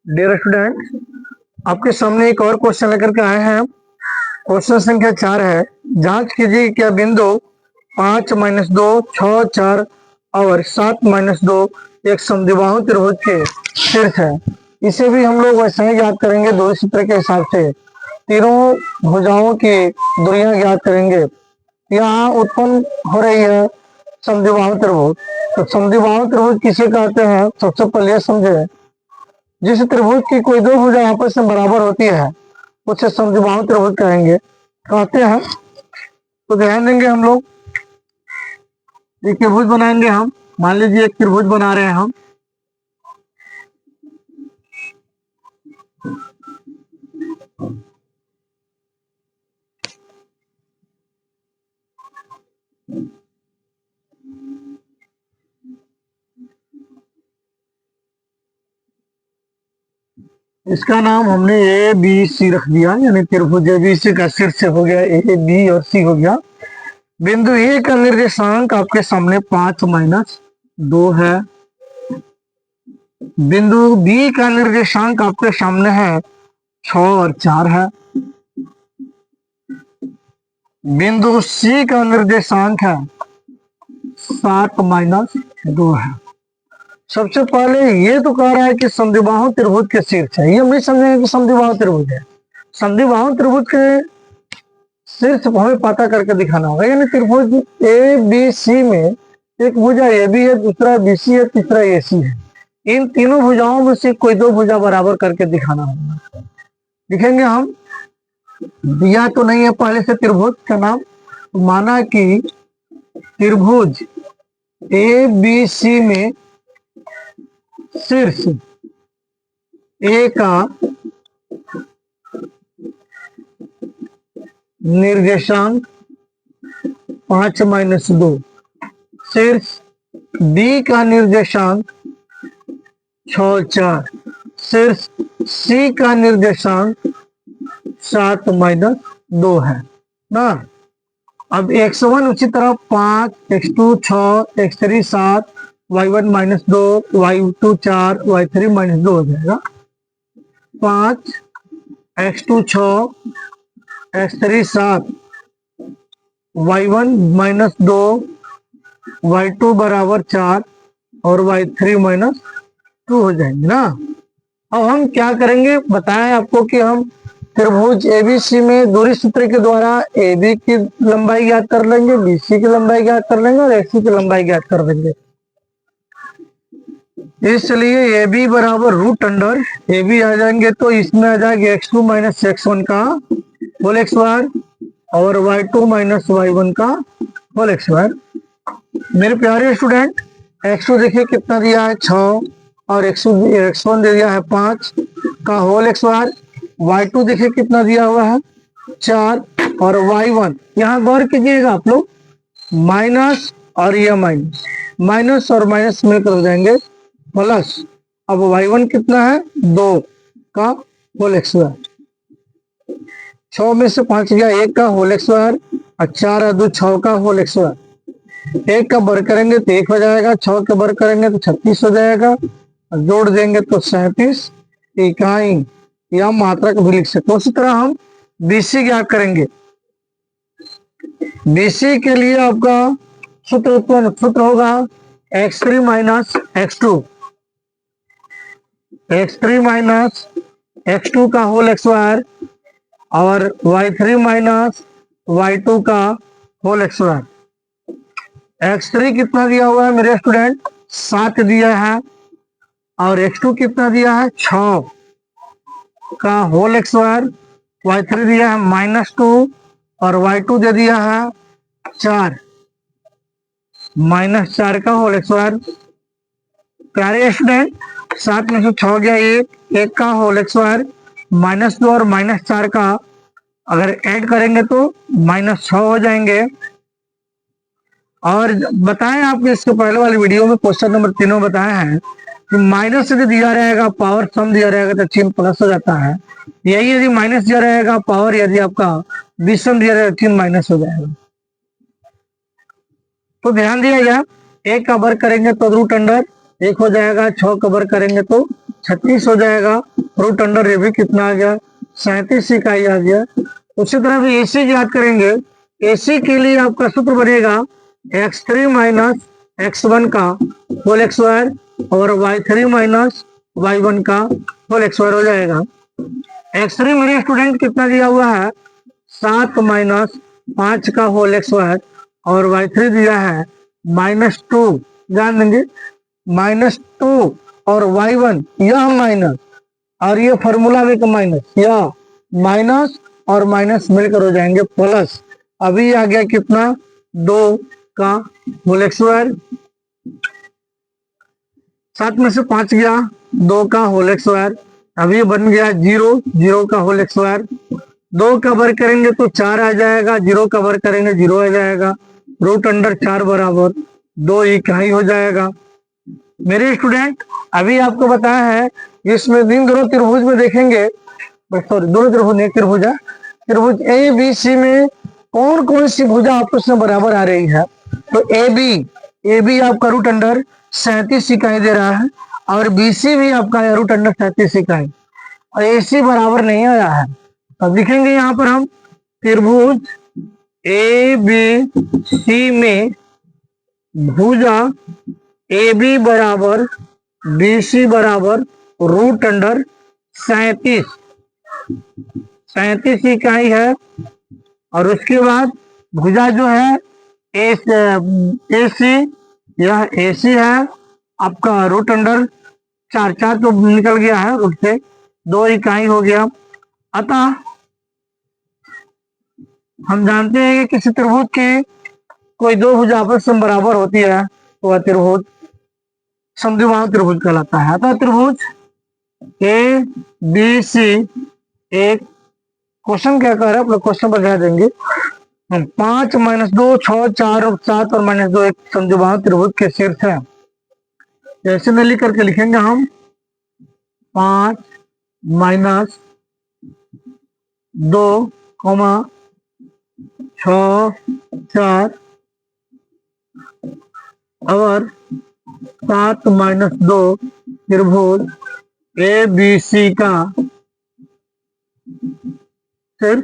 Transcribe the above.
Dear student, आपके सामने एक और क्वेश्चन लेकर के आए हैं। क्वेश्चन संख्या 4 है। जांच कीजिए क्या बिंदु 5-2 6 4 और 7-2 एक समद्विबाहु त्रिभुज के शीर्ष है। इसे भी हम लोग वैसे ही ज्ञात करेंगे दूरी सूत्र के हिसाब से। तीनों भुजाओं की दूरियां ज्ञात करेंगे। यहाँ उत्पन्न हो रही है समद्विबाहु त्रिभुज। तो समद्विबाहु त्रिभुज किसे कहते हैं, सबसे पहले समझे। जिस त्रिभुज की कोई दो भुजा आपस में बराबर होती है उसे समद्विबाहु त्रिभुज कहेंगे कहते हैं। तो ध्यान देंगे हम लोग, एक त्रिभुज बनाएंगे हम। मान लीजिए एक त्रिभुज बना रहे हैं हम। इसका नाम हमने ए बी सी रख दिया, यानी त्रिभुज ए बी सी का शीर्ष हो गया ए बी और सी हो गया। बिंदु ए का निर्देशांक आपके सामने 5-2 है। बिंदु बी का निर्देशांक आपके सामने है 6 और 4 है। बिंदु सी का निर्देशांक है 7-2 है। सबसे पहले ये तो कह रहा है कि समद्विबाहु त्रिभुज के शीर्ष है। ये हम नहीं समझेंगे कि समद्विबाहु त्रिभुज है। समद्विबाहु त्रिभुज के शीर्ष हमें पता करके दिखाना होगा। यानी त्रिभुज ए बी सी में एक भुजा ए बी है, दूसरा बी सी है, तीसरा ए सी है। इन तीनों भुजाओं में से कोई दो भुजा बराबर करके दिखाना होगा। लिखेंगे हम। दिया तो नहीं है पहले से त्रिभुज का नाम। माना कि त्रिभुज ए बी सी में शीर्ष ए का निर्देशांक 5-2, शीर्ष बी का निर्देशांक 6-4, शीर्ष सी का निर्देशांक 7-2 है ना। अब x1 उसी तरह 5, x2 6, x3 7, y1 -2, y2 4, y3 -2 हो जाएगा। 5, x2 6, x3 7, y1 -2, y2 बराबर 4 और y3 -2 हो जाएंगे ना। अब हम क्या करेंगे, बताएं आपको कि हम त्रिभुज एबीसी में दूरी सूत्र के द्वारा ए बी की लंबाई ज्ञात कर लेंगे, बी सी की लंबाई ज्ञात कर लेंगे और एक्स सी की लंबाई ज्ञात कर देंगे। इसलिए ए बी बराबर रूट अंडर ए बी आ जाएंगे, तो इसमें आ जाएगा x2 - x1 का होल स्क्वायर और y2 - y1 का होल स्क्वायर। मेरे प्यारे स्टूडेंट, x2 देखिए कितना दिया है 6 और x1 दे दिया है 5 का होल स्क्वायर। y2 देखिए कितना दिया हुआ है 4 और y1 यहाँ गौर कीजिएगा आप लोग, माइनस और ये माइनस, माइनस और माइनस मिलकर हो जाएंगे प्लस। अब y1 कितना है 2 का होल स्क्वायर। 6 में से 5 गया 1 का होल स्क्वायर और 4 और 2 6 का होल स्क्वायर। 1 का वर्ग करेंगे तो 1 हो जाएगा, 6 का वर्ग करेंगे तो 36 हो जाएगा और जोड़ देंगे तो 37 इकाई या मात्रक भी लिख सकते। उसी तरह हम बीसी ज्ञात करेंगे। बीसी के लिए आपका सूत्र होगा x3 - x2, x3 - x2 का होल स्क्वायर और y3 - y2 का होल स्क्वायर। x3 कितना दिया हुआ है मेरे स्टूडेंट 7 दिया है और x2 कितना दिया है 6 का होल स्क्वायर। y3 दिया है -2 और y2 दे दिया है 4 -4 का होल स्क्वायर। प्यारे स्टूडेंट, 7 में से 6 गया 1 का होल स्क्वायर -2 और -4 का अगर ऐड करेंगे तो -6 हो जाएंगे। और बताएं आपने इसके पहले वाली वीडियो में क्वेश्चन नंबर 3 में बताया है कि माइनस यदि दिया रहेगा पावर सम दिया रहेगा तो चिन्ह प्लस हो जाता है। यही यदि माइनस दिया रहेगा पावर यदि आपका विषम दिया रहेगा चिन्ह माइनस हो जाएगा। तो ध्यान दिया गया, 1 का वर्ग करेंगे तो रूट अंडर 1 हो जाएगा, 6 का वर्ग करेंगे तो 36 हो जाएगा। रूट अंडर ए बी कितना आ गया? 37 इकाई आ गया। उसी तरह भी AC याद करेंगे। AC के लिए आपका सूत्र बनेगा x3 माइनस x1 का होल स्क्वायर और y3 माइनस y1 का होल स्क्वायर हो जाएगा। x3 मेरे स्टूडेंट कितना दिया हुआ है? 7 माइनस 5 का होल स्क्वायर और y3 दिया है -2। ध्यान देंगे -2 और y1 यह माइनस और ये फॉर्मूला में का माइनस, यह माइनस और माइनस मिलकर हो जाएंगे प्लस। अभी आ गया कितना? 2 का होल स्क्वायर, 7 में से 5 गया, 2 का होल स्क्वायर। अभी बन गया 0 का होल स्क्वायर। 2 का वर्ग करेंगे तो 4 आ जाएगा, 0 का वर्ग करेंगे 0 आ जाएगा। रूट अंडर 4 बराबर 2 इकाई हो जाएगा। मेरे स्टूडेंट अभी आपको बताया है, इसमें दोनों त्रिभुज में देखेंगे, सॉरी दोनों त्रिभुज नहीं, त्रिभुज है, त्रिभुज ABC में कौन कौन सी भुजा आपस में बराबर आ रही है? तो AB आपका रूट अंडर 37 इकाई दे रहा है और BC भी आपका रूट अंडर 37 इकाई और AC बराबर नहीं आया है। अब लिखेंगे यहाँ पर हम त्रिभुज ABC में भुजा AB बराबर BC बराबर रूट अंडर 37 इकाई है। और उसके बाद भुजा जो है AC, यह AC है आपका रूट अंडर 4 तो निकल गया है, रूट से 2 इकाई हो गया। अतः हम जानते हैं कि किसी त्रिभुज की कोई 2 भुजा आपस में बराबर होती है तो वह त्रिभुज समद्विबाहु त्रिभुज कहलाता है। अतः त्रिभुज ABC एक क्वेश्चन क्या कह रहा है, अपने क्वेश्चन पर ध्यान देंगे। 5 - 2 6 4 और 7 और -2 एक समद्विबाहु त्रिभुज के शीर्ष है। ऐसे में लिख करके लिखेंगे हम 5 - 2, 6 4 और 7 - 2 त्रिभुज ABC का शीर्ष